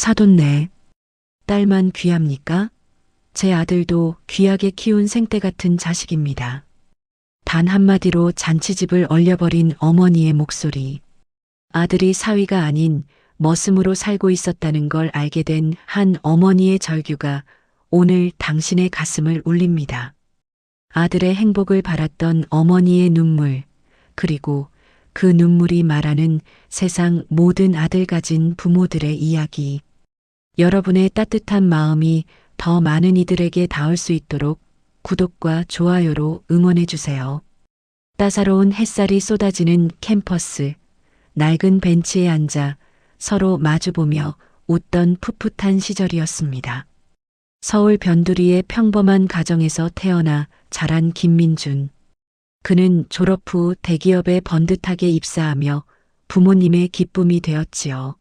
사돈네, 딸만 귀합니까? 제 아들도 귀하게 키운 생떼 같은 자식입니다. 단 한마디로 잔치집을 얼려버린 어머니의 목소리. 아들이 사위가 아닌 머슴으로 살고 있었다는 걸 알게 된 한 어머니의 절규가 오늘 당신의 가슴을 울립니다. 아들의 행복을 바랐던 어머니의 눈물, 그리고 그 눈물이 말하는 세상 모든 아들 가진 부모들의 이야기. 여러분의 따뜻한 마음이 더 많은 이들에게 닿을 수 있도록 구독과 좋아요로 응원해 주세요. 따사로운 햇살이 쏟아지는 캠퍼스, 낡은 벤치에 앉아 서로 마주보며 웃던 풋풋한 시절이었습니다. 서울 변두리의 평범한 가정에서 태어나 자란 김민준. 그는 졸업 후 대기업에 번듯하게 입사하며 부모님의 기쁨이 되었지요.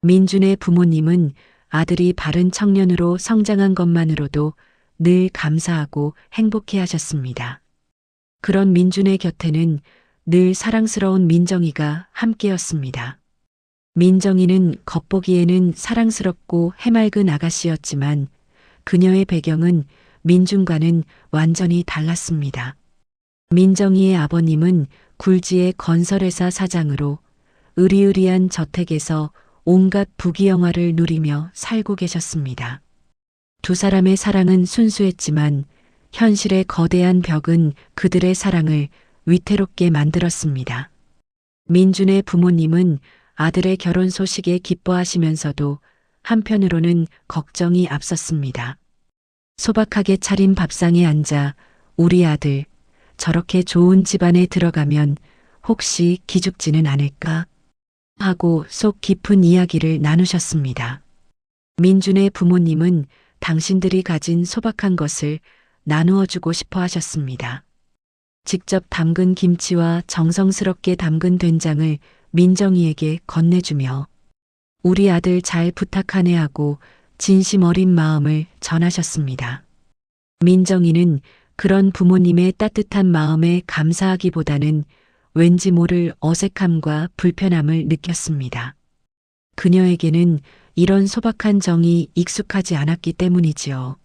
민준의 부모님은 아들이 바른 청년으로 성장한 것만으로도 늘 감사하고 행복해 하셨습니다. 그런 민준의 곁에는 늘 사랑스러운 민정이가 함께였습니다. 민정이는 겉보기에는 사랑스럽고 해맑은 아가씨였지만 그녀의 배경은 민준과는 완전히 달랐습니다. 민정이의 아버님은 굴지의 건설회사 사장으로 으리으리한 저택에서 온갖 부귀영화를 누리며 살고 계셨습니다. 두 사람의 사랑은 순수했지만 현실의 거대한 벽은 그들의 사랑을 위태롭게 만들었습니다. 민준의 부모님은 아들의 결혼 소식에 기뻐하시면서도 한편으로는 걱정이 앞섰습니다. 소박하게 차린 밥상에 앉아 우리 아들 저렇게 좋은 집안에 들어가면 혹시 기죽지는 않을까? 하고 속 깊은 이야기를 나누셨습니다. 민준의 부모님은 당신들이 가진 소박한 것을 나누어주고 싶어 하셨습니다. 직접 담근 김치와 정성스럽게 담근 된장을 민정이에게 건네주며 우리 아들 잘 부탁하네 하고 진심 어린 마음을 전하셨습니다. 민정이는 그런 부모님의 따뜻한 마음에 감사하기보다는 왠지 모를 어색함과 불편함을 느꼈습니다. 그녀에게는 이런 소박한 정이 익숙하지 않았기 때문이지요.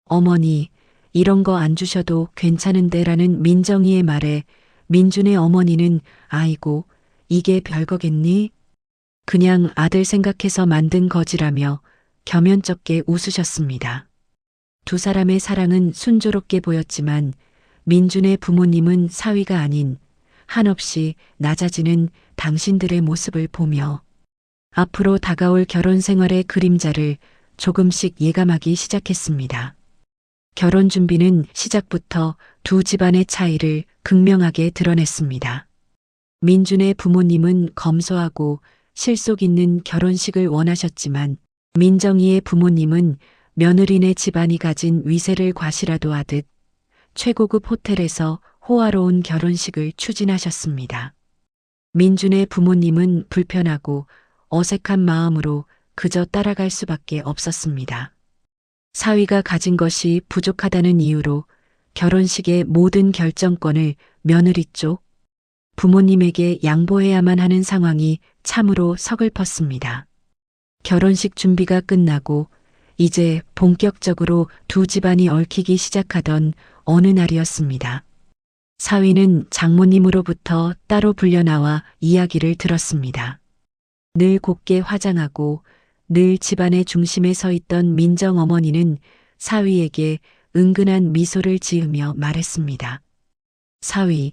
어머니, 이런 거 안 주셔도 괜찮은데 라는 민정이의 말에 민준의 어머니는 아이고, 이게 별거겠니? 그냥 아들 생각해서 만든 거지라며 겸연쩍게 웃으셨습니다. 두 사람의 사랑은 순조롭게 보였지만 민준의 부모님은 사위가 아닌 한없이 낮아지는 당신들의 모습을 보며 앞으로 다가올 결혼 생활의 그림자를 조금씩 예감하기 시작했습니다. 결혼 준비는 시작부터 두 집안의 차이를 극명하게 드러냈습니다. 민준의 부모님은 검소하고 실속 있는 결혼식을 원하셨지만 민정이의 부모님은 며느리네 집안이 가진 위세를 과시라도 하듯 최고급 호텔에서 호화로운 결혼식을 추진하셨습니다. 민준의 부모님은 불편하고 어색한 마음으로 그저 따라갈 수밖에 없었습니다. 사위가 가진 것이 부족하다는 이유로 결혼식의 모든 결정권을 며느리 쪽 부모님에게 양보해야만 하는 상황이 참으로 서글펐습니다. 결혼식 준비가 끝나고 이제 본격적으로 두 집안이 얽히기 시작하던 어느 날이었습니다. 사위는 장모님으로부터 따로 불려나와 이야기를 들었습니다. 늘 곱게 화장하고 늘 집안의 중심에 서 있던 민정 어머니는 사위에게 은근한 미소를 지으며 말했습니다. 사위,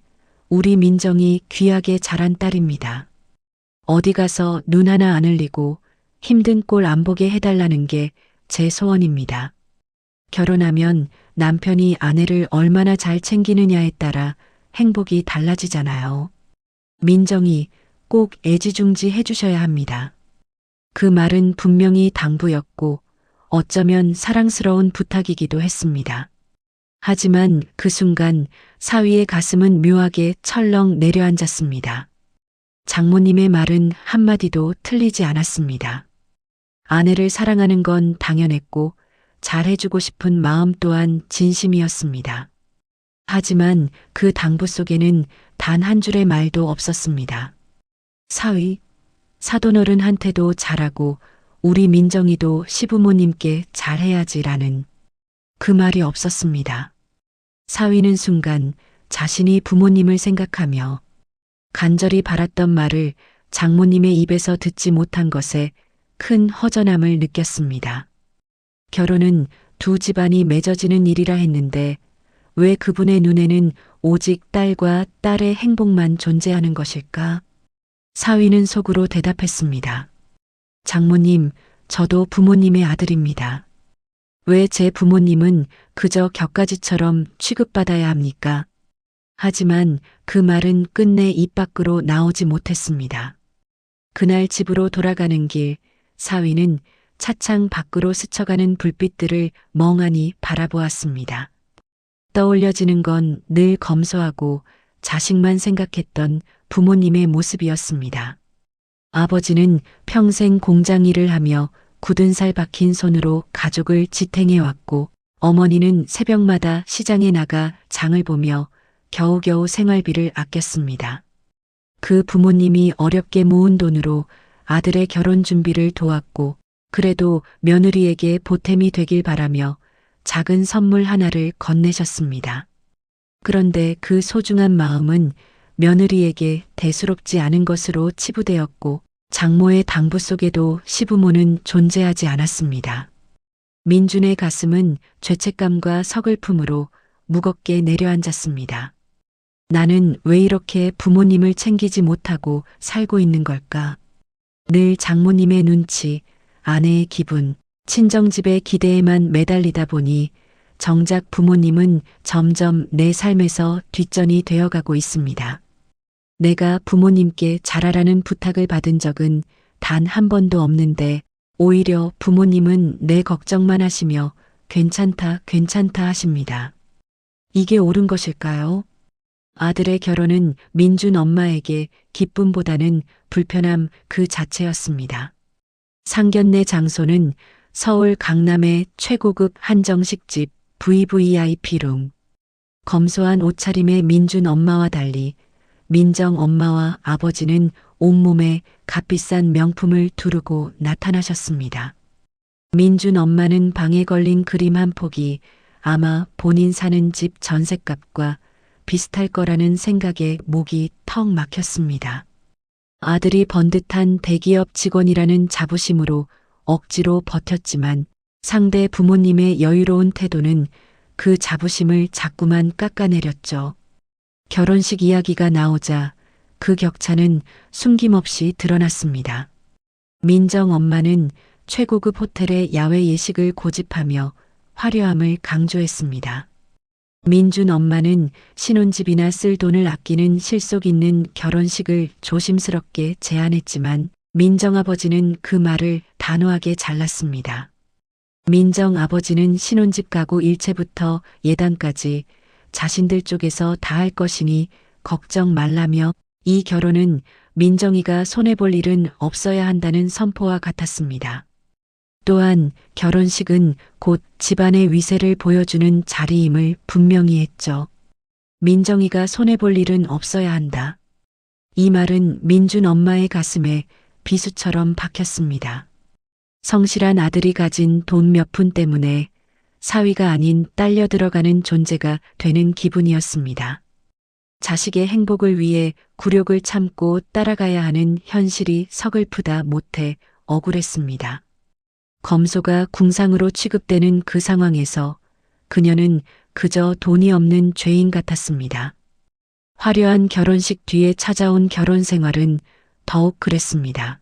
우리 민정이 귀하게 자란 딸입니다. 어디 가서 눈 하나 안 흘리고 힘든 꼴 안 보게 해달라는 게 제 소원입니다. 결혼하면 남편이 아내를 얼마나 잘 챙기느냐에 따라 행복이 달라지잖아요. 민정이 꼭 애지중지 해주셔야 합니다. 그 말은 분명히 당부였고 어쩌면 사랑스러운 부탁이기도 했습니다. 하지만 그 순간 사위의 가슴은 묘하게 철렁 내려앉았습니다. 장모님의 말은 한마디도 틀리지 않았습니다. 아내를 사랑하는 건 당연했고 잘해주고 싶은 마음 또한 진심이었습니다. 하지만 그 당부 속에는 단 한 줄의 말도 없었습니다. 사위, 사돈어른한테도 잘하고 우리 민정이도 시부모님께 잘해야지라는 그 말이 없었습니다. 사위는 순간 자신이 부모님을 생각하며 간절히 바랐던 말을 장모님의 입에서 듣지 못한 것에 큰 허전함을 느꼈습니다. 결혼은 두 집안이 맺어지는 일이라 했는데 왜 그분의 눈에는 오직 딸과 딸의 행복만 존재하는 것일까? 사위는 속으로 대답했습니다. 장모님, 저도 부모님의 아들입니다. 왜 제 부모님은 그저 격가지처럼 취급받아야 합니까? 하지만 그 말은 끝내 입 밖으로 나오지 못했습니다. 그날 집으로 돌아가는 길, 사위는 차창 밖으로 스쳐가는 불빛들을 멍하니 바라보았습니다. 떠올려지는 건 늘 검소하고 자식만 생각했던 부모님의 모습이었습니다. 아버지는 평생 공장 일을 하며 굳은 살 박힌 손으로 가족을 지탱해왔고 어머니는 새벽마다 시장에 나가 장을 보며 겨우겨우 생활비를 아꼈습니다. 그 부모님이 어렵게 모은 돈으로 아들의 결혼 준비를 도왔고 그래도 며느리에게 보탬이 되길 바라며 작은 선물 하나를 건네셨습니다. 그런데 그 소중한 마음은 며느리에게 대수롭지 않은 것으로 치부되었고 장모의 당부 속에도 시부모는 존재하지 않았습니다. 민준의 가슴은 죄책감과 서글픔으로 무겁게 내려앉았습니다. 나는 왜 이렇게 부모님을 챙기지 못하고 살고 있는 걸까? 늘 장모님의 눈치, 아내의 기분, 친정집의 기대에만 매달리다 보니 정작 부모님은 점점 내 삶에서 뒷전이 되어가고 있습니다. 내가 부모님께 잘하라는 부탁을 받은 적은 단 한 번도 없는데 오히려 부모님은 내 걱정만 하시며 괜찮다, 괜찮다 하십니다. 이게 옳은 것일까요? 아들의 결혼은 민준 엄마에게 기쁨보다는 불편함 그 자체였습니다. 상견례 장소는 서울 강남의 최고급 한정식집 VVIP룸. 검소한 옷차림의 민준 엄마와 달리 민정 엄마와 아버지는 온몸에 값비싼 명품을 두르고 나타나셨습니다. 민준 엄마는 방에 걸린 그림 한 폭이 아마 본인 사는 집 전셋값과 비슷할 거라는 생각에 목이 턱 막혔습니다. 아들이 번듯한 대기업 직원이라는 자부심으로 억지로 버텼지만 상대 부모님의 여유로운 태도는 그 자부심을 자꾸만 깎아내렸죠. 결혼식 이야기가 나오자 그 격차는 숨김없이 드러났습니다. 민정 엄마는 최고급 호텔의 야외 예식을 고집하며 화려함을 강조했습니다. 민준 엄마는 신혼집이나 쓸 돈을 아끼는 실속 있는 결혼식을 조심스럽게 제안했지만 민정 아버지는 그 말을 단호하게 잘랐습니다. 민정 아버지는 신혼집 가구 일체부터 예단까지 자신들 쪽에서 다 할 것이니 걱정 말라며 이 결혼은 민정이가 손해볼 일은 없어야 한다는 선포와 같았습니다. 또한 결혼식은 곧 집안의 위세를 보여주는 자리임을 분명히 했죠. 민정이가 손해볼 일은 없어야 한다. 이 말은 민준 엄마의 가슴에 비수처럼 박혔습니다. 성실한 아들이 가진 돈 몇 푼 때문에 사위가 아닌 딸려 들어가는 존재가 되는 기분이었습니다. 자식의 행복을 위해 굴욕을 참고 따라가야 하는 현실이 서글프다 못해 억울했습니다. 검소가 궁상으로 취급되는 그 상황에서 그녀는 그저 돈이 없는 죄인 같았습니다. 화려한 결혼식 뒤에 찾아온 결혼 생활은 더욱 그랬습니다.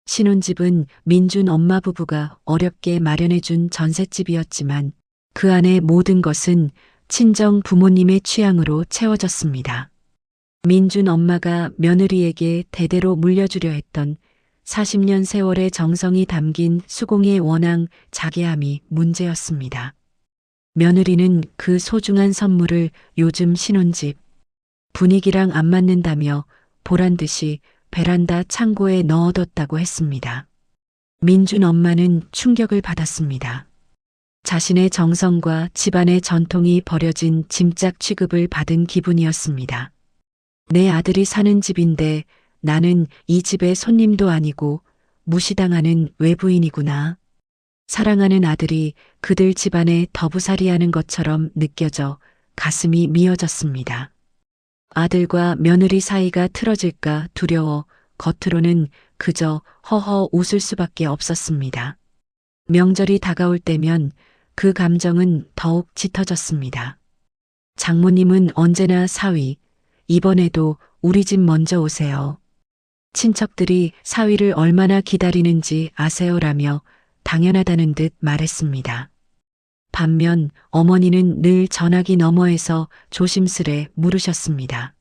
신혼집은 민준 엄마 부부가 어렵게 마련해준 전셋집이었지만 그 안의 모든 것은 친정 부모님의 취향으로 채워졌습니다. 민준 엄마가 며느리에게 대대로 물려주려 했던 40년 세월의 정성이 담긴 수공예 원앙 자개함이 문제였습니다. 며느리는 그 소중한 선물을 요즘 신혼집 분위기랑 안 맞는다며 보란듯이 베란다 창고에 넣어뒀다고 했습니다. 민준 엄마는 충격을 받았습니다. 자신의 정성과 집안의 전통이 버려진 짐짝 취급을 받은 기분이었습니다. 내 아들이 사는 집인데 나는 이 집의 손님도 아니고 무시당하는 외부인이구나. 사랑하는 아들이 그들 집안에 더부살이하는 것처럼 느껴져 가슴이 미어졌습니다. 아들과 며느리 사이가 틀어질까 두려워 겉으로는 그저 허허 웃을 수밖에 없었습니다. 명절이 다가올 때면 그 감정은 더욱 짙어졌습니다. 장모님은 언제나 사위, 이번에도 우리 집 먼저 오세요. 친척들이 사위를 얼마나 기다리는지 아세요라며 당연하다는 듯 말했습니다. 반면 어머니는 늘 전화기 너머에서 조심스레 물으셨습니다.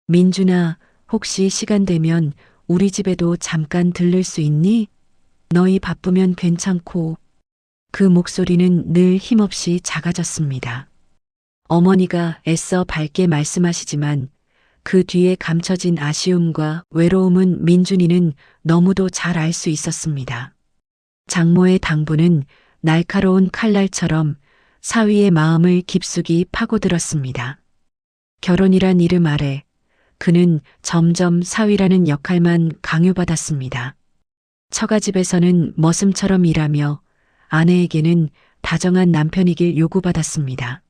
민준아, 혹시 시간 되면 우리 집에도 잠깐 들를 수 있니? 너희 바쁘면 괜찮고. 그 목소리는 늘 힘없이 작아졌습니다. 어머니가 애써 밝게 말씀하시지만 그 뒤에 감춰진 아쉬움과 외로움은 민준이는 너무도 잘 알 수 있었습니다. 장모의 당부는 날카로운 칼날처럼 사위의 마음을 깊숙이 파고들었습니다. 결혼이란 이름 아래 그는 점점 사위라는 역할만 강요받았습니다. 처가집에서는 머슴처럼 일하며 아내에게는 다정한 남편이길 요구받았습니다.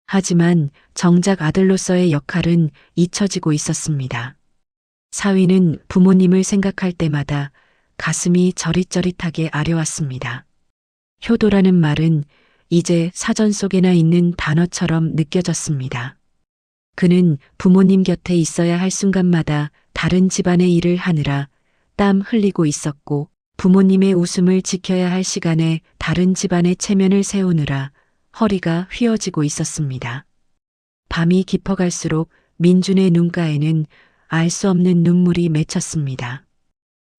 하지만 정작 아들로서의 역할은 잊혀지고 있었습니다. 사위는 부모님을 생각할 때마다 가슴이 저릿저릿하게 아려왔습니다. 효도라는 말은 이제 사전 속에나 있는 단어처럼 느껴졌습니다. 그는 부모님 곁에 있어야 할 순간마다 다른 집안의 일을 하느라 땀 흘리고 있었고 부모님의 웃음을 지켜야 할 시간에 다른 집안의 체면을 세우느라 허리가 휘어지고 있었습니다. 밤이 깊어갈수록 민준의 눈가에는 알 수 없는 눈물이 맺혔습니다.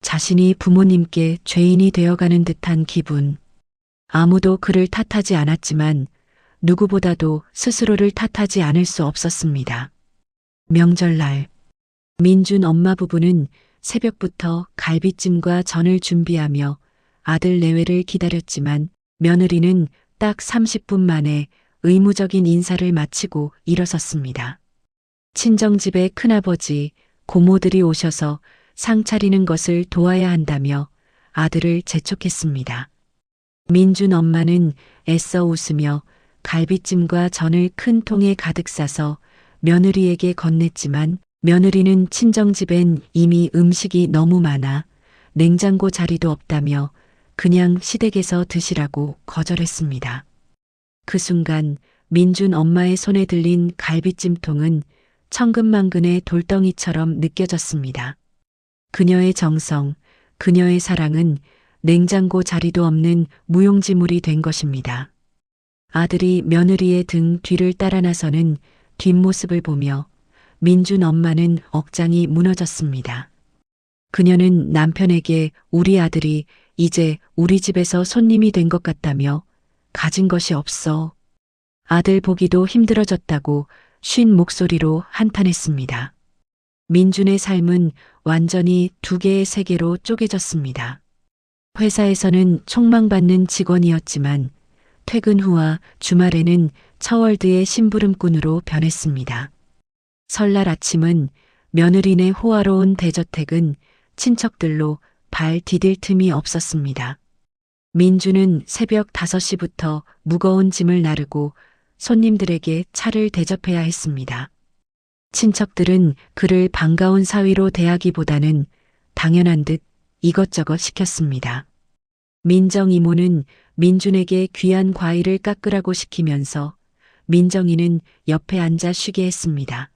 자신이 부모님께 죄인이 되어가는 듯한 기분. 아무도 그를 탓하지 않았지만 누구보다도 스스로를 탓하지 않을 수 없었습니다. 명절날, 민준 엄마 부부는 새벽부터 갈비찜과 전을 준비하며 아들 내외를 기다렸지만 며느리는 딱 30분 만에 의무적인 인사를 마치고 일어섰습니다. 친정집의 큰아버지, 고모들이 오셔서 상 차리는 것을 도와야 한다며 아들을 재촉했습니다. 민준 엄마는 애써 웃으며 갈비찜과 전을 큰 통에 가득 싸서 며느리에게 건넸지만 며느리는 친정집엔 이미 음식이 너무 많아 냉장고 자리도 없다며 그냥 시댁에서 드시라고 거절했습니다. 그 순간 민준 엄마의 손에 들린 갈비찜통은 천근만근의 돌덩이처럼 느껴졌습니다. 그녀의 정성, 그녀의 사랑은 냉장고 자리도 없는 무용지물이 된 것입니다. 아들이 며느리의 등 뒤를 따라 나서는 뒷모습을 보며 민준 엄마는 억장이 무너졌습니다. 그녀는 남편에게 우리 아들이 이제 우리 집에서 손님이 된 것 같다며 가진 것이 없어. 아들 보기도 힘들어졌다고 쉰 목소리로 한탄했습니다. 민준의 삶은 완전히 두 개의 세계로 쪼개졌습니다. 회사에서는 촉망받는 직원이었지만 퇴근 후와 주말에는 처월드의 심부름꾼으로 변했습니다. 설날 아침은 며느리네 호화로운 대저택은 친척들로 발 디딜 틈이 없었습니다. 민주는 새벽 5시부터 무거운 짐을 나르고 손님들에게 차를 대접해야 했습니다. 친척들은 그를 반가운 사위로 대하기보다는 당연한 듯 이것저것 시켰습니다. 민정 이모는 민준에게 귀한 과일을 깎으라고 시키면서 민정이는 옆에 앉아 쉬게 했습니다.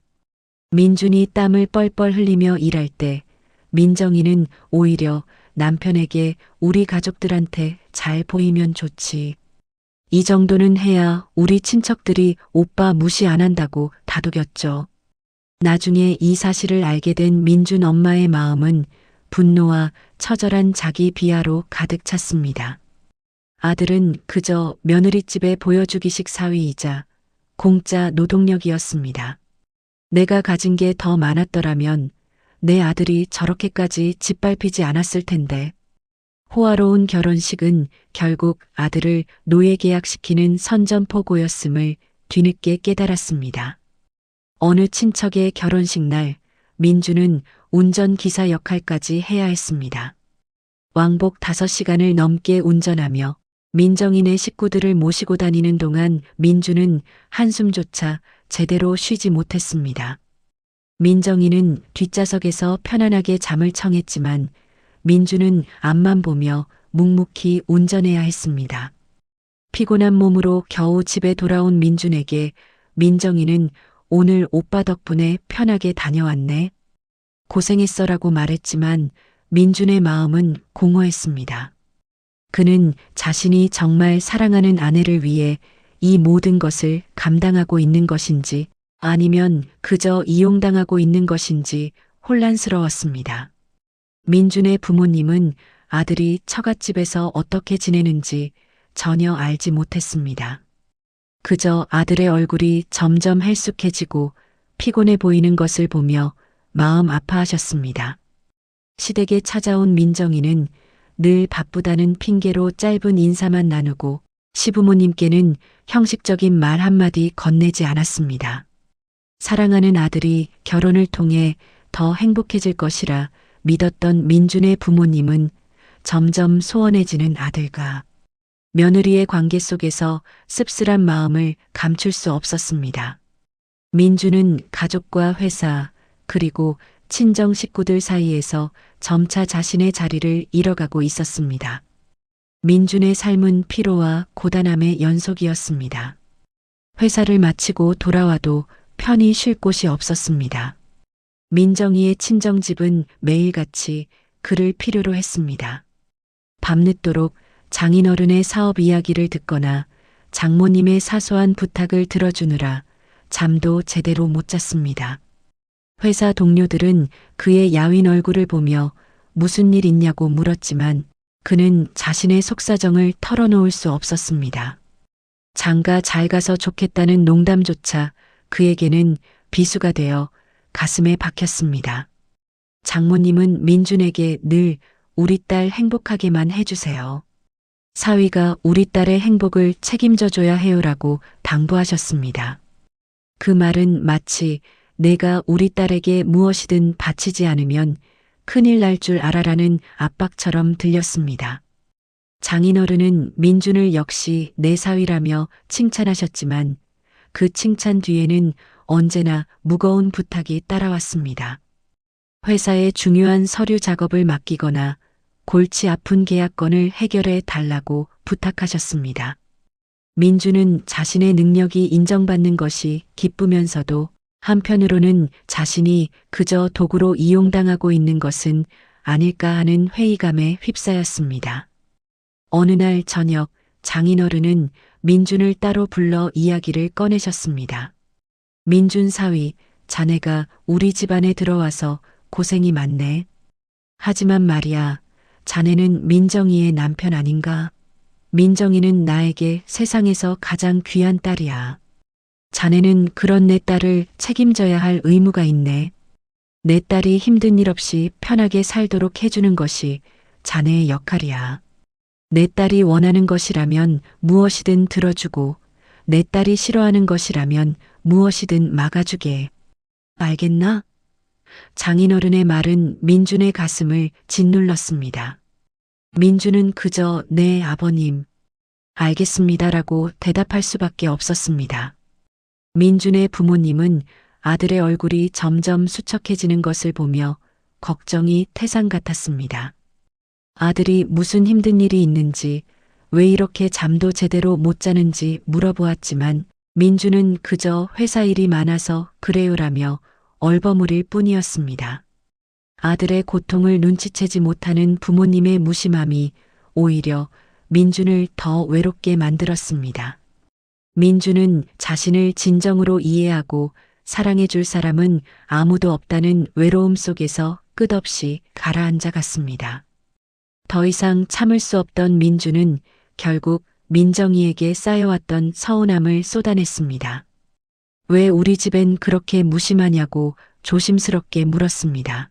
민준이 땀을 뻘뻘 흘리며 일할 때 민정이는 오히려 남편에게 우리 가족들한테 잘 보이면 좋지. 이 정도는 해야 우리 친척들이 오빠 무시 안 한다고 다독였죠. 나중에 이 사실을 알게 된 민준 엄마의 마음은 분노와 처절한 자기 비하로 가득 찼습니다. 아들은 그저 며느리집에 보여주기식 사위이자 공짜 노동력이었습니다. 내가 가진 게 더 많았더라면 내 아들이 저렇게까지 짓밟히지 않았을 텐데. 호화로운 결혼식은 결국 아들을 노예 계약시키는 선전포고였음을 뒤늦게 깨달았습니다. 어느 친척의 결혼식 날 민주는 운전기사 역할까지 해야 했습니다. 왕복 5시간을 넘게 운전하며 민정이네 식구들을 모시고 다니는 동안 민주는 한숨조차 제대로 쉬지 못했습니다. 민정이는 뒷좌석에서 편안하게 잠을 청했지만 민주는 앞만 보며 묵묵히 운전해야 했습니다. 피곤한 몸으로 겨우 집에 돌아온 민준에게 민정이는 오늘 오빠 덕분에 편하게 다녀왔네. 고생했어라고 말했지만 민준의 마음은 공허했습니다. 그는 자신이 정말 사랑하는 아내를 위해 이 모든 것을 감당하고 있는 것인지 아니면 그저 이용당하고 있는 것인지 혼란스러웠습니다. 민준의 부모님은 아들이 처갓집에서 어떻게 지내는지 전혀 알지 못했습니다. 그저 아들의 얼굴이 점점 헬쑥해지고 피곤해 보이는 것을 보며 마음 아파하셨습니다. 시댁에 찾아온 민정이는 늘 바쁘다는 핑계로 짧은 인사만 나누고 시부모님께는 형식적인 말 한마디 건네지 않았습니다. 사랑하는 아들이 결혼을 통해 더 행복해질 것이라 믿었던 민준의 부모님은 점점 소원해지는 아들과 며느리의 관계 속에서 씁쓸한 마음을 감출 수 없었습니다. 민준은 가족과 회사 그리고 친정 식구들 사이에서 점차 자신의 자리를 잃어가고 있었습니다. 민준의 삶은 피로와 고단함의 연속이었습니다. 회사를 마치고 돌아와도 편히 쉴 곳이 없었습니다. 민정이의 친정집은 매일같이 그를 필요로 했습니다. 밤늦도록 장인어른의 사업 이야기를 듣거나 장모님의 사소한 부탁을 들어주느라 잠도 제대로 못 잤습니다. 회사 동료들은 그의 야윈 얼굴을 보며 무슨 일 있냐고 물었지만 그는 자신의 속사정을 털어놓을 수 없었습니다. 장가 잘 가서 좋겠다는 농담조차 그에게는 비수가 되어 가슴에 박혔습니다. 장모님은 민준에게 늘 우리 딸 행복하게만 해주세요. 사위가 우리 딸의 행복을 책임져 줘야 해요라고 당부하셨습니다. 그 말은 마치 내가 우리 딸에게 무엇이든 바치지 않으면 큰일 날 줄 알아라는 압박처럼 들렸습니다. 장인어른은 민준을 역시 내 사위라며 칭찬하셨지만 그 칭찬 뒤에는 언제나 무거운 부탁이 따라왔습니다. 회사의 중요한 서류 작업을 맡기거나 골치 아픈 계약건을 해결해 달라고 부탁하셨습니다. 민주는 자신의 능력이 인정받는 것이 기쁘면서도 한편으로는 자신이 그저 도구로 이용당하고 있는 것은 아닐까 하는 회의감에 휩싸였습니다. 어느 날 저녁 장인어른은 민준을 따로 불러 이야기를 꺼내셨습니다. 민준 사위, 자네가 우리 집안에 들어와서 고생이 많네. 하지만 말이야, 자네는 민정이의 남편 아닌가? 민정이는 나에게 세상에서 가장 귀한 딸이야. 자네는 그런 내 딸을 책임져야 할 의무가 있네. 내 딸이 힘든 일 없이 편하게 살도록 해주는 것이 자네의 역할이야. 내 딸이 원하는 것이라면 무엇이든 들어주고 내 딸이 싫어하는 것이라면 무엇이든 막아주게. 알겠나? 장인어른의 말은 민준의 가슴을 짓눌렀습니다. 민준은 그저 네 아버님, 알겠습니다라고 대답할 수밖에 없었습니다. 민준의 부모님은 아들의 얼굴이 점점 수척해지는 것을 보며 걱정이 태산 같았습니다. 아들이 무슨 힘든 일이 있는지, 왜 이렇게 잠도 제대로 못 자는지 물어보았지만 민준은 그저 회사 일이 많아서 그래요라며 얼버무릴 뿐이었습니다. 아들의 고통을 눈치채지 못하는 부모님의 무심함이 오히려 민준을 더 외롭게 만들었습니다. 민준은 자신을 진정으로 이해하고 사랑해줄 사람은 아무도 없다는 외로움 속에서 끝없이 가라앉아 갔습니다. 더 이상 참을 수 없던 민준은 결국 민정이에게 쌓여왔던 서운함을 쏟아냈습니다. 왜 우리 집엔 그렇게 무심하냐고 조심스럽게 물었습니다.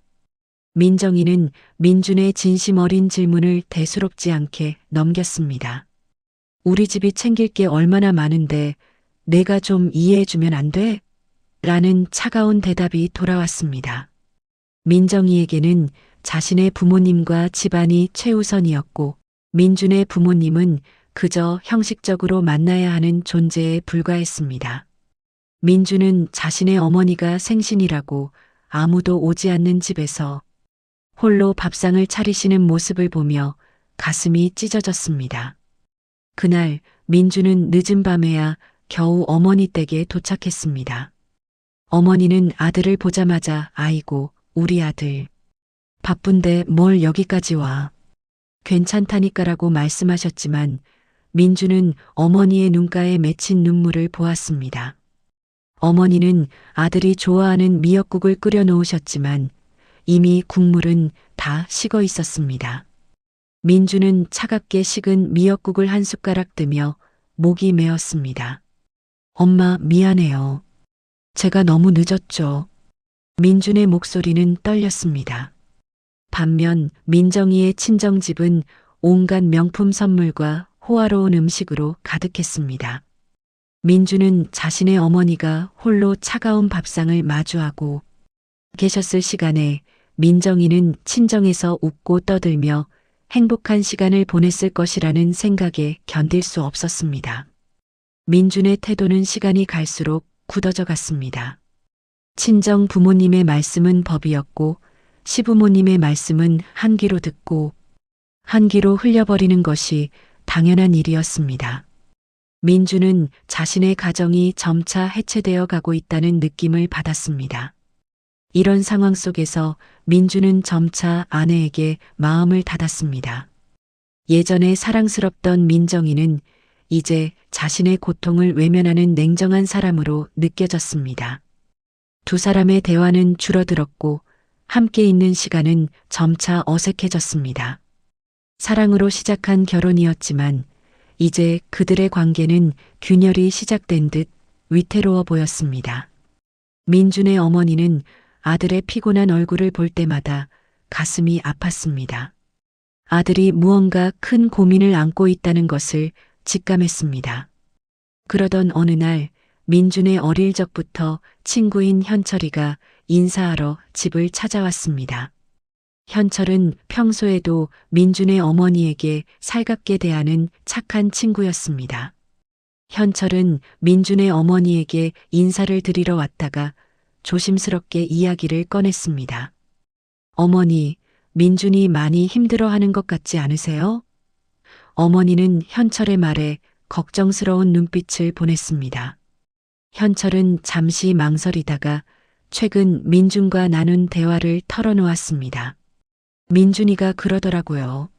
민정이는 민준의 진심 어린 질문을 대수롭지 않게 넘겼습니다. 우리 집이 챙길 게 얼마나 많은데 내가 좀 이해해주면 안 돼? 라는 차가운 대답이 돌아왔습니다. 민정이에게는 자신의 부모님과 집안이 최우선이었고 민준의 부모님은 그저 형식적으로 만나야 하는 존재에 불과했습니다. 민준은 자신의 어머니가 생신이라고 아무도 오지 않는 집에서 홀로 밥상을 차리시는 모습을 보며 가슴이 찢어졌습니다. 그날 민준은 늦은 밤에야 겨우 어머니 댁에 도착했습니다. 어머니는 아들을 보자마자 아이고 우리 아들 바쁜데 뭘 여기까지 와. 괜찮다니까라고 말씀하셨지만 민준은 어머니의 눈가에 맺힌 눈물을 보았습니다. 어머니는 아들이 좋아하는 미역국을 끓여 놓으셨지만 이미 국물은 다 식어 있었습니다. 민준은 차갑게 식은 미역국을 한 숟가락 뜨며 목이 메었습니다. 엄마 미안해요. 제가 너무 늦었죠. 민준의 목소리는 떨렸습니다. 반면 민정이의 친정집은 온갖 명품 선물과 호화로운 음식으로 가득했습니다. 민준은 자신의 어머니가 홀로 차가운 밥상을 마주하고 계셨을 시간에 민정이는 친정에서 웃고 떠들며 행복한 시간을 보냈을 것이라는 생각에 견딜 수 없었습니다. 민준의 태도는 시간이 갈수록 굳어져 갔습니다. 친정 부모님의 말씀은 법이었고 시부모님의 말씀은 한 귀로 듣고 한 귀로 흘려버리는 것이 당연한 일이었습니다. 민준은 자신의 가정이 점차 해체되어 가고 있다는 느낌을 받았습니다. 이런 상황 속에서 민준은 점차 아내에게 마음을 닫았습니다. 예전에 사랑스럽던 민정이는 이제 자신의 고통을 외면하는 냉정한 사람으로 느껴졌습니다. 두 사람의 대화는 줄어들었고 함께 있는 시간은 점차 어색해졌습니다. 사랑으로 시작한 결혼이었지만 이제 그들의 관계는 균열이 시작된 듯 위태로워 보였습니다. 민준의 어머니는 아들의 피곤한 얼굴을 볼 때마다 가슴이 아팠습니다. 아들이 무언가 큰 고민을 안고 있다는 것을 직감했습니다. 그러던 어느 날 민준의 어릴 적부터 친구인 현철이가 인사하러 집을 찾아왔습니다. 현철은 평소에도 민준의 어머니에게 살갑게 대하는 착한 친구였습니다. 현철은 민준의 어머니에게 인사를 드리러 왔다가 조심스럽게 이야기를 꺼냈습니다. 어머니, 민준이 많이 힘들어하는 것 같지 않으세요? 어머니는 현철의 말에 걱정스러운 눈빛을 보냈습니다. 현철은 잠시 망설이다가 최근 민준과 나눈 대화를 털어놓았습니다. 민준이가 그러더라고요.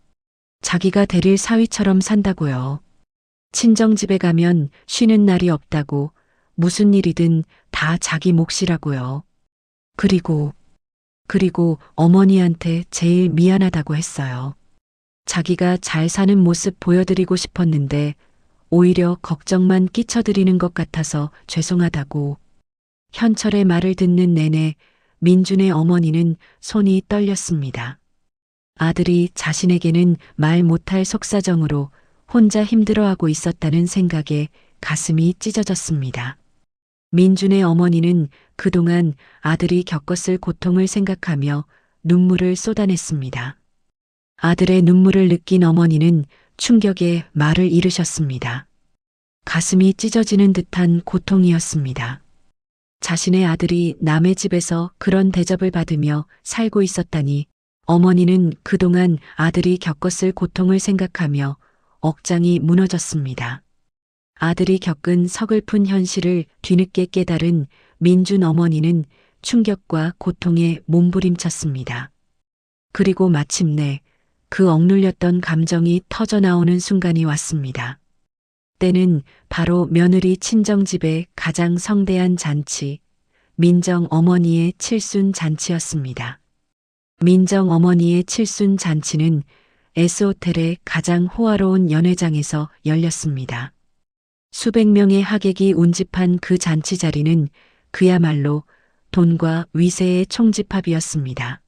자기가 대릴 사위처럼 산다고요. 친정집에 가면 쉬는 날이 없다고 무슨 일이든 다 자기 몫이라고요. 그리고 어머니한테 제일 미안하다고 했어요. 자기가 잘 사는 모습 보여드리고 싶었는데 오히려 걱정만 끼쳐드리는 것 같아서 죄송하다고. 현철의 말을 듣는 내내 민준의 어머니는 손이 떨렸습니다. 아들이 자신에게는 말 못할 속사정으로 혼자 힘들어하고 있었다는 생각에 가슴이 찢어졌습니다. 민준의 어머니는 그동안 아들이 겪었을 고통을 생각하며 눈물을 쏟아냈습니다. 아들의 눈물을 느낀 어머니는 충격에 말을 잃으셨습니다. 가슴이 찢어지는 듯한 고통이었습니다. 자신의 아들이 남의 집에서 그런 대접을 받으며 살고 있었다니 어머니는 그동안 아들이 겪었을 고통을 생각하며 억장이 무너졌습니다. 아들이 겪은 서글픈 현실을 뒤늦게 깨달은 민준 어머니는 충격과 고통에 몸부림쳤습니다. 그리고 마침내 그 억눌렸던 감정이 터져나오는 순간이 왔습니다. 때는 바로 며느리 친정집의 가장 성대한 잔치, 민정 어머니의 칠순 잔치였습니다. 민정 어머니의 칠순 잔치는 S호텔의 가장 호화로운 연회장에서 열렸습니다. 수백 명의 하객이 운집한 그 잔치 자리는 그야말로 돈과 위세의 총집합이었습니다.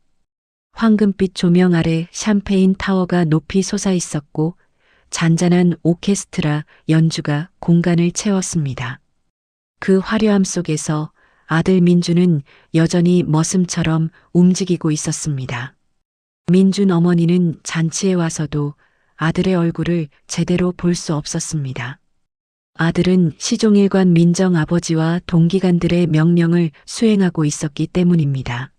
황금빛 조명 아래 샴페인 타워가 높이 솟아 있었고 잔잔한 오케스트라 연주가 공간을 채웠습니다. 그 화려함 속에서 아들 민주는 여전히 머슴처럼 움직이고 있었습니다. 민준 어머니는 잔치에 와서도 아들의 얼굴을 제대로 볼 수 없었습니다. 아들은 시종일관 민정 아버지와 동기간들의 명령을 수행하고 있었기 때문입니다.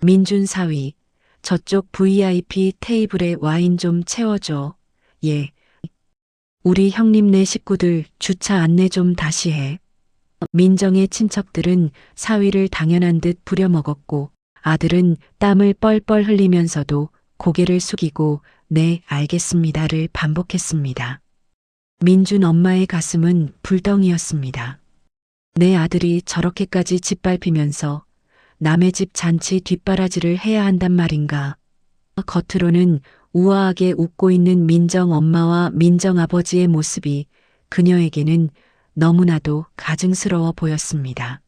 민준 사위, 저쪽 VIP 테이블에 와인 좀 채워줘. 예. 우리 형님네 식구들 주차 안내 좀 다시 해. 민정의 친척들은 사위를 당연한 듯 부려먹었고 아들은 땀을 뻘뻘 흘리면서도 고개를 숙이고 네, 알겠습니다를 반복했습니다. 민준 엄마의 가슴은 불덩이였습니다. 내 아들이 저렇게까지 짓밟히면서 남의 집 잔치 뒷바라지를 해야 한단 말인가. 겉으로는 우아하게 웃고 있는 민정 엄마와 민정 아버지의 모습이 그녀에게는 너무나도 가증스러워 보였습니다.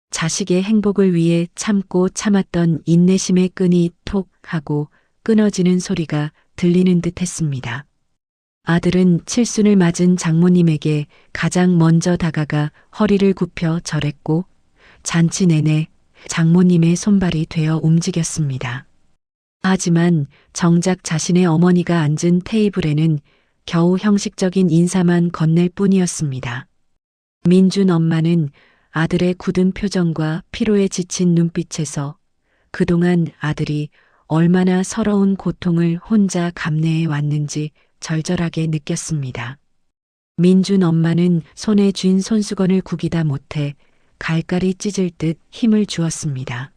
자식의 행복을 위해 참고 참았던 인내심의 끈이 톡 하고 끊어지는 소리가 들리는 듯 했습니다. 아들은 칠순을 맞은 장모님에게 가장 먼저 다가가 허리를 굽혀 절했고 잔치 내내 장모님의 손발이 되어 움직였습니다. 하지만 정작 자신의 어머니가 앉은 테이블에는 겨우 형식적인 인사만 건넬 뿐이었습니다. 민준 엄마는 아들의 굳은 표정과 피로에 지친 눈빛에서 그동안 아들이 얼마나 서러운 고통을 혼자 감내해 왔는지 절절하게 느꼈습니다. 민준 엄마는 손에 쥔 손수건을 구기다 못해 갈갈이 찢을 듯 힘을 주었습니다.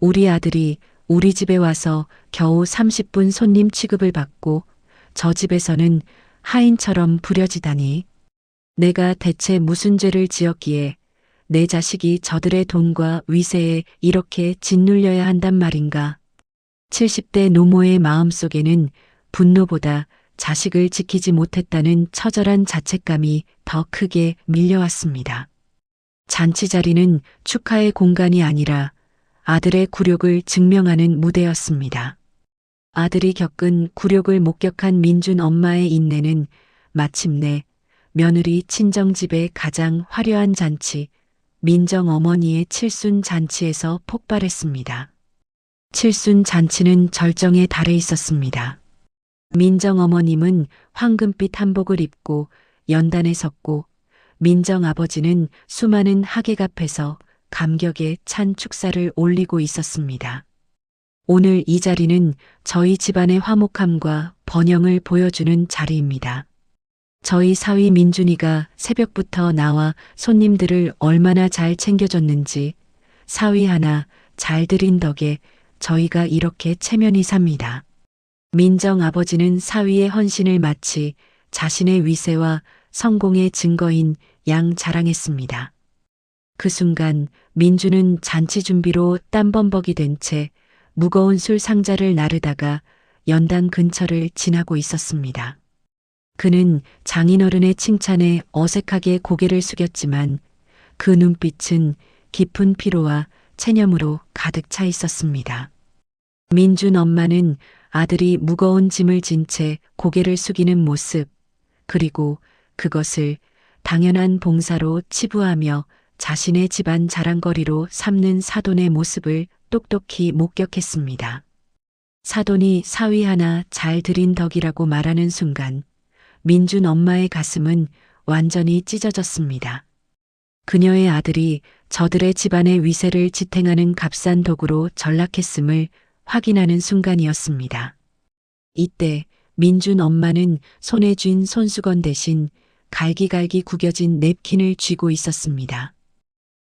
우리 아들이 우리 집에 와서 겨우 30분 손님 취급을 받고 저 집에서는 하인처럼 부려지다니. 내가 대체 무슨 죄를 지었기에 내 자식이 저들의 돈과 위세에 이렇게 짓눌려야 한단 말인가. 70대 노모의 마음속에는 분노보다 자식을 지키지 못했다는 처절한 자책감이 더 크게 밀려왔습니다. 잔치 자리는 축하의 공간이 아니라 아들의 굴욕을 증명하는 무대였습니다. 아들이 겪은 굴욕을 목격한 민준 엄마의 인내는 마침내 며느리 친정집의 가장 화려한 잔치, 민정 어머니의 칠순 잔치에서 폭발했습니다. 칠순 잔치는 절정에 달해 있었습니다. 민정 어머님은 황금빛 한복을 입고 연단에 섰고 민정 아버지는 수많은 하객 앞에서 감격에 찬 축사를 올리고 있었습니다. 오늘 이 자리는 저희 집안의 화목함과 번영을 보여주는 자리입니다. 저희 사위 민준이가 새벽부터 나와 손님들을 얼마나 잘 챙겨줬는지 사위 하나 잘 들인 덕에 저희가 이렇게 체면이 삽니다. 민정 아버지는 사위의 헌신을 마치 자신의 위세와 성공의 증거인 양 자랑했습니다. 그 순간 민주는 잔치 준비로 땀범벅이 된 채 무거운 술 상자를 나르다가 연단 근처를 지나고 있었습니다. 그는 장인어른의 칭찬에 어색하게 고개를 숙였지만 그 눈빛은 깊은 피로와 체념으로 가득 차 있었습니다. 민준 엄마는 아들이 무거운 짐을 진 채 고개를 숙이는 모습, 그리고 그것을 당연한 봉사로 치부하며 자신의 집안 자랑거리로 삼는 사돈의 모습을 똑똑히 목격했습니다. 사돈이 사위 하나 잘 들인 덕이라고 말하는 순간 민준 엄마의 가슴은 완전히 찢어졌습니다. 그녀의 아들이 저들의 집안의 위세를 지탱하는 값싼 도구로 전락했음을 확인하는 순간이었습니다. 이때 민준 엄마는 손에 쥔 손수건 대신 갈기갈기 구겨진 냅킨을 쥐고 있었습니다.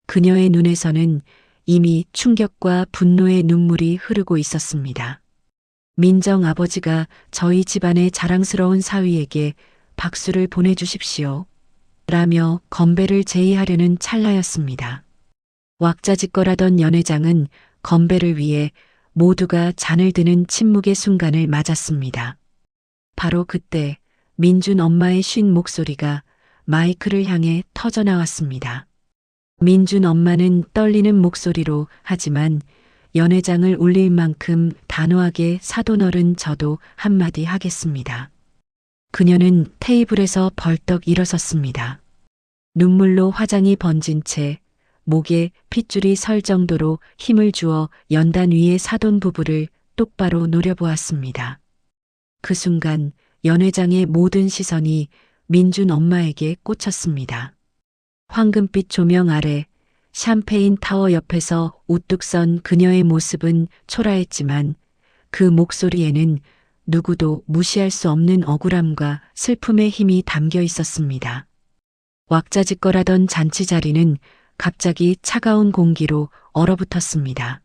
그녀의 눈에서는 이미 충격과 분노의 눈물이 흐르고 있었습니다. 민정 아버지가 저희 집안의 자랑스러운 사위에게 박수를 보내주십시오. 라며 건배를 제의하려는 찰나였습니다. 왁자지껄하던 연회장은 건배를 위해 모두가 잔을 드는 침묵의 순간을 맞았습니다. 바로 그때 민준 엄마의 쉰 목소리가 마이크를 향해 터져나왔습니다. 민준 엄마는 떨리는 목소리로 하지만 연회장을 울릴 만큼 단호하게 사돈어른 저도 한마디 하겠습니다. 그녀는 테이블에서 벌떡 일어섰습니다. 눈물로 화장이 번진 채 목에 핏줄이 설 정도로 힘을 주어 연단 위의 사돈 부부를 똑바로 노려보았습니다. 그 순간 연회장의 모든 시선이 민준 엄마에게 꽂혔습니다. 황금빛 조명 아래 샴페인 타워 옆에서 우뚝 선 그녀의 모습은 초라했지만 그 목소리에는 누구도 무시할 수 없는 억울함과 슬픔의 힘이 담겨 있었습니다. 왁자지껄하던 잔치 자리는 갑자기 차가운 공기로 얼어붙었습니다.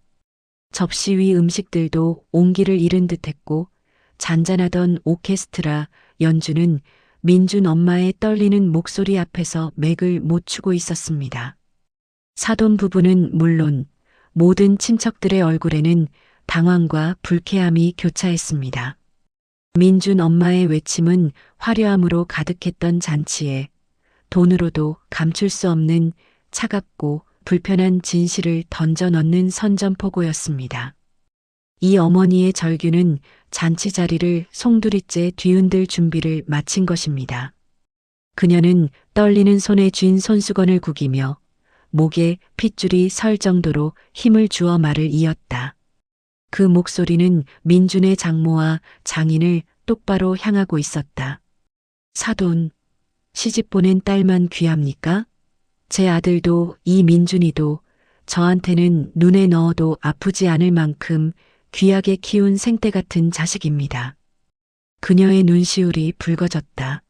접시 위 음식들도 온기를 잃은 듯했고 잔잔하던 오케스트라 연주는 민준 엄마의 떨리는 목소리 앞에서 맥을 못 추고 있었습니다. 사돈 부부는 물론 모든 친척들의 얼굴에는 당황과 불쾌함이 교차했습니다. 민준 엄마의 외침은 화려함으로 가득했던 잔치에 돈으로도 감출 수 없는 차갑고 불편한 진실을 던져 넣는 선전포고였습니다. 이 어머니의 절규는 잔치 자리를 송두리째 뒤흔들 준비를 마친 것입니다. 그녀는 떨리는 손에 쥔 손수건을 구기며 목에 핏줄이 설 정도로 힘을 주어 말을 이었다. 그 목소리는 민준의 장모와 장인을 똑바로 향하고 있었다. 사돈, 시집 보낸 딸만 귀합니까? 제 아들도 이 민준이도 저한테는 눈에 넣어도 아프지 않을 만큼 귀하게 키운 생떼 같은 자식입니다. 그녀의 눈시울이 붉어졌다.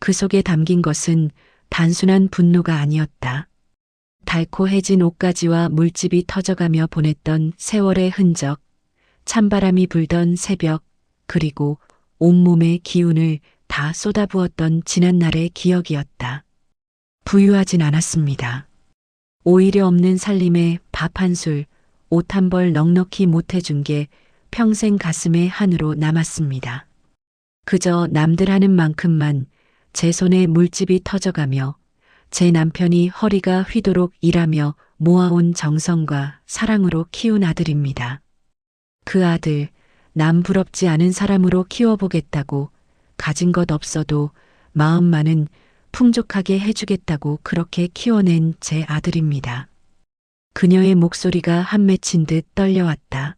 그 속에 담긴 것은 단순한 분노가 아니었다. 달코해진 옷가지와 물집이 터져가며 보냈던 세월의 흔적, 찬바람이 불던 새벽, 그리고 온몸의 기운을 다 쏟아부었던 지난날의 기억이었다. 부유하진 않았습니다. 오히려 없는 살림에 밥 한 술, 옷 한 벌 넉넉히 못 해준 게 평생 가슴에 한으로 남았습니다. 그저 남들 하는 만큼만 제 손에 물집이 터져가며 제 남편이 허리가 휘도록 일하며 모아온 정성과 사랑으로 키운 아들입니다. 그 아들, 남 부럽지 않은 사람으로 키워보겠다고 가진 것 없어도 마음만은 풍족하게 해주겠다고 그렇게 키워낸 제 아들입니다. 그녀의 목소리가 한 맺힌 듯 떨려왔다.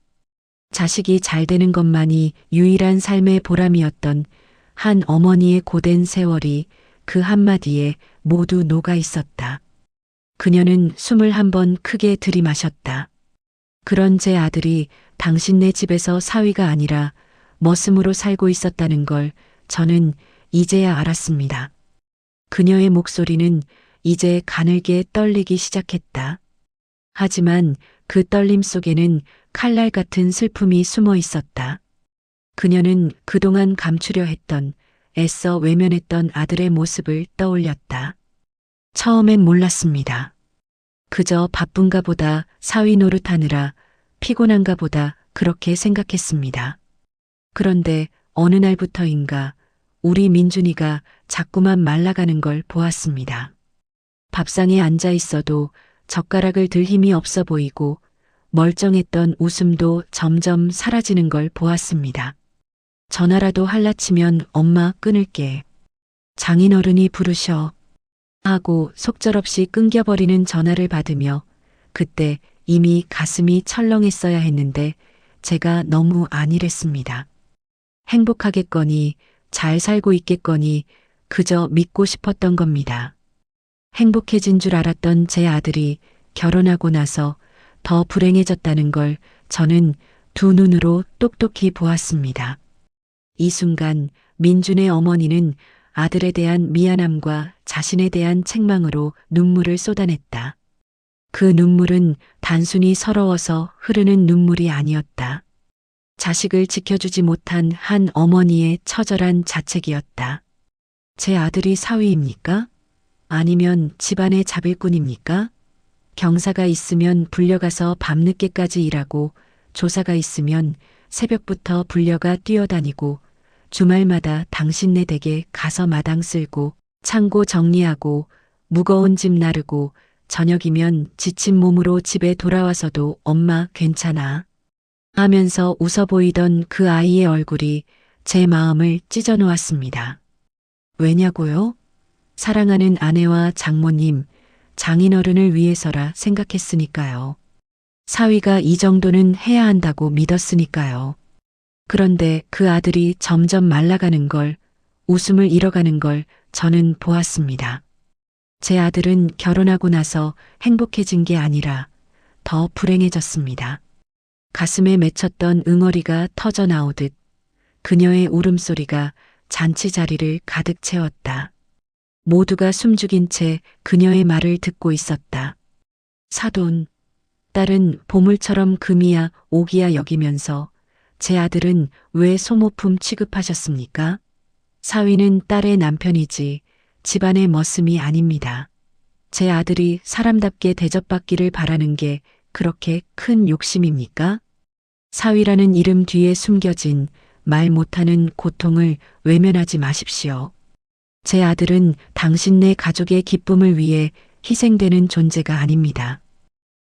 자식이 잘 되는 것만이 유일한 삶의 보람이었던 한 어머니의 고된 세월이 그 한마디에 모두 녹아 있었다. 그녀는 숨을 한 번 크게 들이마셨다. 그런 제 아들이 당신네 집에서 사위가 아니라 머슴으로 살고 있었다는 걸 저는 이제야 알았습니다. 그녀의 목소리는 이제 가늘게 떨리기 시작했다. 하지만 그 떨림 속에는 칼날 같은 슬픔이 숨어 있었다. 그녀는 그동안 감추려 했던, 애써 외면했던 아들의 모습을 떠올렸다. 처음엔 몰랐습니다. 그저 바쁜가 보다, 사위 노릇하느라 피곤한가 보다 그렇게 생각했습니다. 그런데 어느 날부터인가 우리 민준이가 자꾸만 말라가는 걸 보았습니다. 밥상에 앉아 있어도 젓가락을 들 힘이 없어 보이고 멀쩡했던 웃음도 점점 사라지는 걸 보았습니다. 전화라도 할라치면 엄마 끊을게. 장인어른이 부르셔. 하고 속절없이 끊겨버리는 전화를 받으며 그때 이미 가슴이 철렁했어야 했는데 제가 너무 안일했습니다. 행복하겠거니 잘 살고 있겠거니 그저 믿고 싶었던 겁니다. 행복해진 줄 알았던 제 아들이 결혼하고 나서 더 불행해졌다는 걸 저는 두 눈으로 똑똑히 보았습니다. 이 순간 민준의 어머니는 아들에 대한 미안함과 자신에 대한 책망으로 눈물을 쏟아냈다. 그 눈물은 단순히 서러워서 흐르는 눈물이 아니었다. 자식을 지켜주지 못한 한 어머니의 처절한 자책이었다. 제 아들이 사위입니까? 아니면 집안의 잡일꾼입니까? 경사가 있으면 불려가서 밤늦게까지 일하고 조사가 있으면 새벽부터 불려가 뛰어다니고 주말마다 당신네 댁에 가서 마당 쓸고 창고 정리하고 무거운 짐 나르고 저녁이면 지친 몸으로 집에 돌아와서도 엄마 괜찮아? 하면서 웃어 보이던 그 아이의 얼굴이 제 마음을 찢어 놓았습니다. 왜냐고요? 사랑하는 아내와 장모님, 장인어른을 위해서라 생각했으니까요. 사위가 이 정도는 해야 한다고 믿었으니까요. 그런데 그 아들이 점점 말라가는 걸, 웃음을 잃어가는 걸 저는 보았습니다. 제 아들은 결혼하고 나서 행복해진 게 아니라 더 불행해졌습니다. 가슴에 맺혔던 응어리가 터져 나오듯 그녀의 울음소리가 잔치 자리를 가득 채웠다. 모두가 숨죽인 채 그녀의 말을 듣고 있었다. 사돈, 딸은 보물처럼 금이야 옥이야 여기면서 제 아들은 왜 소모품 취급하셨습니까? 사위는 딸의 남편이지 집안의 머슴이 아닙니다. 제 아들이 사람답게 대접받기를 바라는 게 그렇게 큰 욕심입니까? 사위라는 이름 뒤에 숨겨진 말 못하는 고통을 외면하지 마십시오. 제 아들은 당신네 가족의 기쁨을 위해 희생되는 존재가 아닙니다.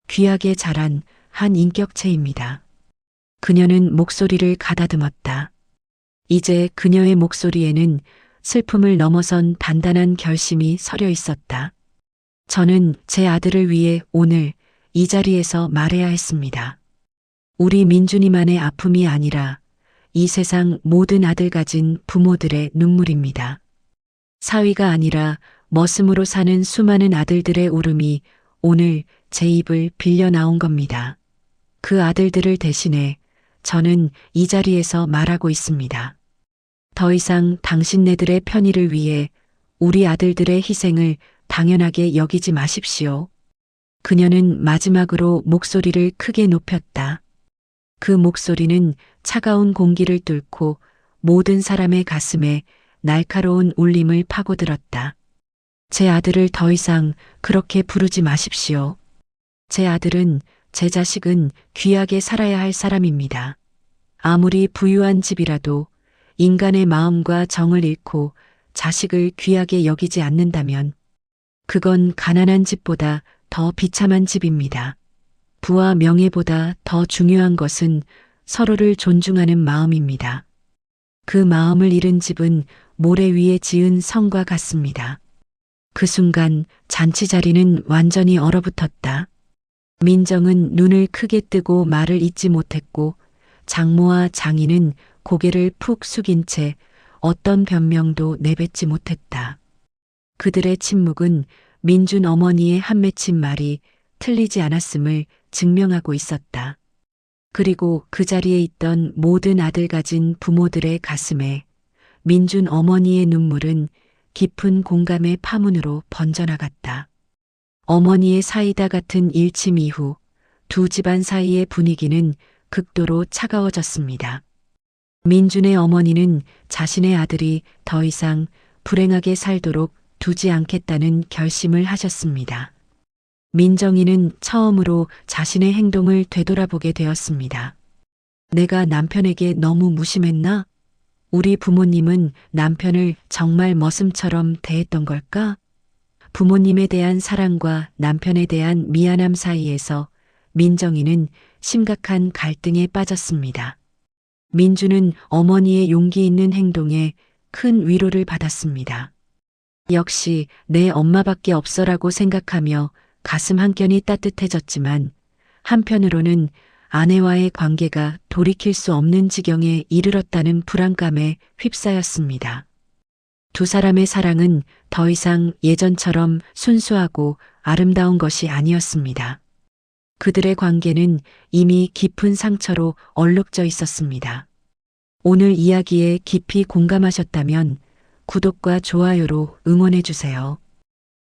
귀하게 자란 한 인격체입니다. 그녀는 목소리를 가다듬었다. 이제 그녀의 목소리에는 슬픔을 넘어선 단단한 결심이 서려 있었다. 저는 제 아들을 위해 오늘 이 자리에서 말해야 했습니다. 우리 민준이만의 아픔이 아니라 이 세상 모든 아들 가진 부모들의 눈물입니다. 사위가 아니라 머슴으로 사는 수많은 아들들의 울음이 오늘 제 입을 빌려 나온 겁니다. 그 아들들을 대신해 저는 이 자리에서 말하고 있습니다. 더 이상 당신네들의 편의를 위해 우리 아들들의 희생을 당연하게 여기지 마십시오. 그녀는 마지막으로 목소리를 크게 높였다. 그 목소리는 차가운 공기를 뚫고 모든 사람의 가슴에 날카로운 울림을 파고들었다. 제 아들을 더 이상 그렇게 부르지 마십시오. 제 아들은, 제 자식은 귀하게 살아야 할 사람입니다. 아무리 부유한 집이라도 인간의 마음과 정을 잃고 자식을 귀하게 여기지 않는다면 그건 가난한 집보다 더 비참한 집입니다. 부와 명예보다 더 중요한 것은 서로를 존중하는 마음입니다. 그 마음을 잃은 집은 모래 위에 지은 성과 같습니다. 그 순간 잔치 자리는 완전히 얼어붙었다. 민정은 눈을 크게 뜨고 말을 잇지 못했고 장모와 장인은 고개를 푹 숙인 채 어떤 변명도 내뱉지 못했다. 그들의 침묵은 민준 어머니의 한 맺힌 말이 틀리지 않았음을 증명하고 있었다. 그리고 그 자리에 있던 모든 아들 가진 부모들의 가슴에 민준 어머니의 눈물은 깊은 공감의 파문으로 번져나갔다. 어머니의 사이다 같은 일침 이후 두 집안 사이의 분위기는 극도로 차가워졌습니다. 민준의 어머니는 자신의 아들이 더 이상 불행하게 살도록 두지 않겠다는 결심을 하셨습니다. 민정이는 처음으로 자신의 행동을 되돌아보게 되었습니다. 내가 남편에게 너무 무심했나? 우리 부모님은 남편을 정말 머슴처럼 대했던 걸까? 부모님에 대한 사랑과 남편에 대한 미안함 사이에서 민정이는 심각한 갈등에 빠졌습니다. 민주는 어머니의 용기 있는 행동에 큰 위로를 받았습니다. 역시 내 엄마밖에 없어라고 생각하며 가슴 한켠이 따뜻해졌지만 한편으로는 아내와의 관계가 돌이킬 수 없는 지경에 이르렀다는 불안감에 휩싸였습니다. 두 사람의 사랑은 더 이상 예전처럼 순수하고 아름다운 것이 아니었습니다. 그들의 관계는 이미 깊은 상처로 얼룩져 있었습니다. 오늘 이야기에 깊이 공감하셨다면 구독과 좋아요로 응원해 주세요.